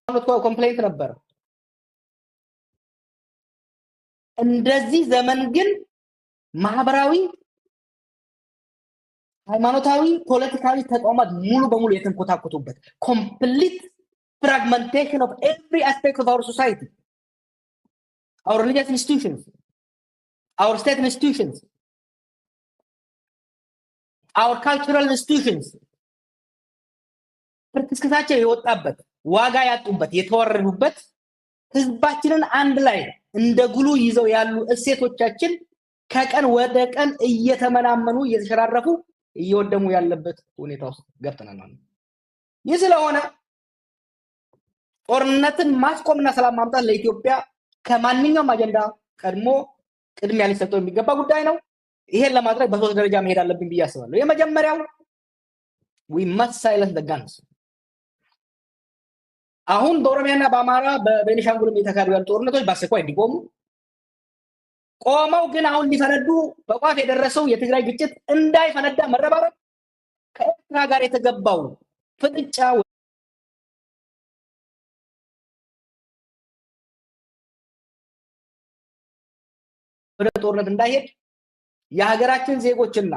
ኮምፕሌንት ነበር። እንደዚህ ዘመን ግን ማህበራዊ ሃይማኖታዊ ፖለቲካዊ ተቋማት ሙሉ በሙሉ የተንኮታኮቱበት complete fragmentation of every aspect of our society, our religious institutions, our state institutions, our cultural institutions ፍርክስክሳቸው የወጣበት ዋጋ ያጡበት የተወረዱበት ህዝባችንን አንድ ላይ እንደ ጉሉ ይዘው ያሉ እሴቶቻችን ከቀን ወደ ቀን እየተመናመኑ እየተሸራረፉ እየወደሙ ያለበት ሁኔታ ውስጥ ገብተናል ማለት ነው። ይህ ስለሆነ ጦርነትን ማስቆምና ሰላም ማምጣት ለኢትዮጵያ ከማንኛውም አጀንዳ ቀድሞ ቅድሚያ ሊሰጠው የሚገባ ጉዳይ ነው። ይሄን ለማድረግ በሶስት ደረጃ መሄድ አለብን ብዬ አስባለሁ። የመጀመሪያው we must silence the guns። አሁን በኦሮሚያና በአማራ በቤኒሻንጉልም የተካሄዱ ያሉ ጦርነቶች በአስቸኳይ እንዲቆሙ ቆመው ግን አሁን ሊፈነዱ በቋፍ የደረሰው የትግራይ ግጭት እንዳይፈነዳ መረባረብ ከኤርትራ ጋር የተገባው ፍጥጫ ወደ ጦርነት እንዳይሄድ የሀገራችን ዜጎችና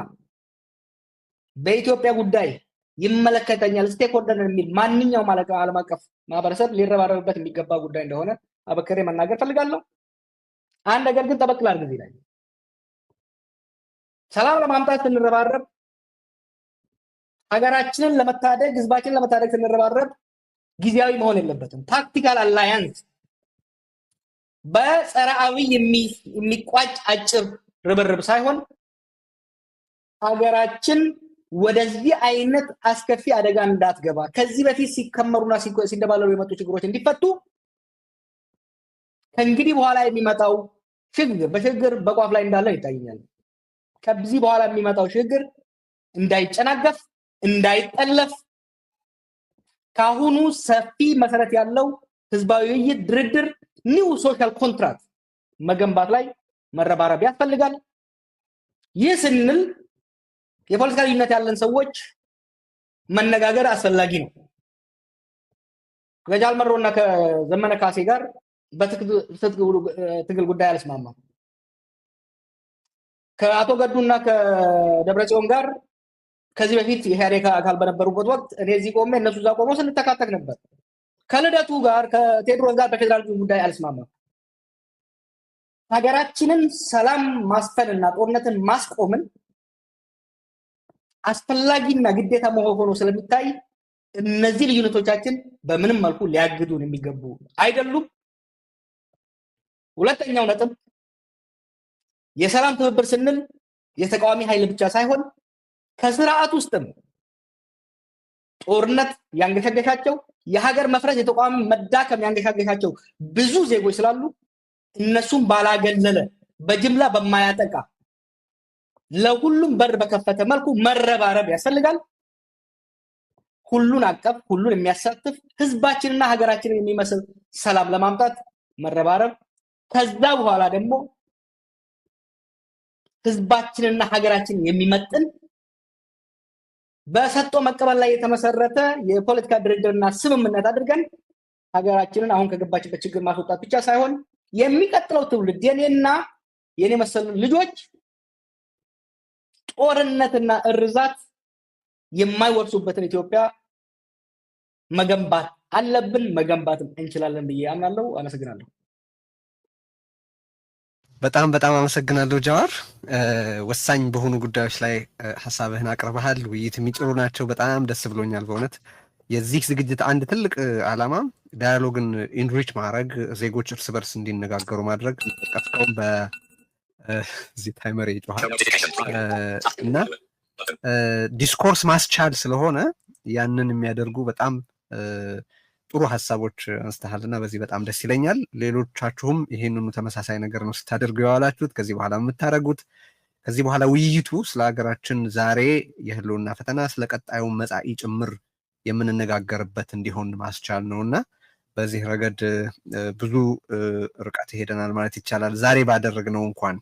በኢትዮጵያ ጉዳይ ይመለከተኛል ስቴክሆልደር የሚል ማንኛውም ዓለም አቀፍ ማህበረሰብ ሊረባረብበት የሚገባ ጉዳይ እንደሆነ አበክሬ መናገር ፈልጋለሁ። አንድ ነገር ግን ተበክላ አድርግ ይላል። ሰላም ለማምጣት እንረባረብ፣ ሀገራችንን ለመታደግ ህዝባችንን ለመታደግ እንረባረብ ጊዜያዊ መሆን የለበትም። ታክቲካል አላያንስ በጸራአዊ የሚቋጭ አጭር ርብርብ ሳይሆን ሀገራችን ወደዚህ አይነት አስከፊ አደጋ እንዳትገባ ከዚህ በፊት ሲከመሩና ሲንደባለሉ የመጡ ችግሮች እንዲፈቱ ከእንግዲህ በኋላ የሚመጣው ሽግግር በሽግግር በቋፍ ላይ እንዳለ ይታየኛል። ከዚህ በኋላ የሚመጣው ሽግግር እንዳይጨናገፍ እንዳይጠለፍ ካሁኑ ሰፊ መሰረት ያለው ህዝባዊ ውይይት፣ ድርድር፣ ኒው ሶሻል ኮንትራክት መገንባት ላይ መረባረብ ያስፈልጋል። ይህ ስንል የፖለቲካ ልዩነት ያለን ሰዎች መነጋገር አስፈላጊ ነው። ከጃልመሮና ከዘመነ ካሴ ጋር በትግል ጉዳይ አልስማማም። ከአቶ ገዱና ከደብረጽዮን ጋር ከዚህ በፊት የኢህአዴግ አካል በነበሩበት ወቅት እኔ እዚህ ቆሜ እነሱ እዛ ቆመው ስንተካተክ ነበር። ከልደቱ ጋር ከቴድሮስ ጋር በፌደራል ጉዳይ አልስማማም። ሀገራችንን ሰላም ማስፈንና ጦርነትን ማስቆምን አስፈላጊና ግዴታ መሆኑ ስለሚታይ እነዚህ ልዩነቶቻችን በምንም መልኩ ሊያግዱን የሚገቡ አይደሉም። ሁለተኛው ነጥብ የሰላም ትብብር ስንል የተቃዋሚ ኃይል ብቻ ሳይሆን ከስርዓት ውስጥም ጦርነት ያንገሸገሻቸው የሀገር መፍረስ የተቃዋሚ መዳከም ያንገሸገሻቸው ብዙ ዜጎች ስላሉ እነሱም ባላገለለ በጅምላ በማያጠቃ ለሁሉም በር በከፈተ መልኩ መረባረብ ያስፈልጋል። ሁሉን አቀፍ ሁሉን የሚያሳትፍ ህዝባችንና ሀገራችንን የሚመስል ሰላም ለማምጣት መረባረብ፣ ከዛ በኋላ ደግሞ ህዝባችንና ሀገራችንን የሚመጥን በሰጥቶ መቀበል ላይ የተመሰረተ የፖለቲካ ድርድርና ስምምነት አድርገን ሀገራችንን አሁን ከገባችበት ችግር ማስወጣት ብቻ ሳይሆን የሚቀጥለው ትውልድ የኔና የኔ መሰል ልጆች ጦርነትና እርዛት የማይወርሱበትን ኢትዮጵያ መገንባት አለብን፣ መገንባትም እንችላለን ብዬ አምናለሁ። አመሰግናለሁ። በጣም አመሰግናለሁ ጃዋር። ወሳኝ በሆኑ ጉዳዮች ላይ ሐሳብህን አቅርበሃል። ውይይት የሚጥሩ ናቸው። በጣም ደስ ብሎኛል በእውነት። የዚህ ዝግጅት አንድ ትልቅ ዓላማ ዳያሎግን ኢንሪች ማድረግ፣ ዜጎች እርስ በርስ እንዲነጋገሩ ማድረግ ቀጥታውን በዚህ ታይመር ይጮሃል እና ዲስኮርስ ማስቻል ስለሆነ ያንን የሚያደርጉ በጣም ጥሩ ሀሳቦች አንስተሃልና በዚህ በጣም ደስ ይለኛል። ሌሎቻችሁም ይሄንኑ ተመሳሳይ ነገር ነው ስታደርጉ የዋላችሁት፣ ከዚህ በኋላ የምታደርጉት። ከዚህ በኋላ ውይይቱ ስለ ሀገራችን ዛሬ የህልውና ፈተና፣ ስለ ቀጣዩ መጻኢ ጭምር የምንነጋገርበት እንዲሆን ማስቻል ነውና በዚህ ረገድ ብዙ ርቀት ሄደናል ማለት ይቻላል። ዛሬ ባደረግነው እንኳን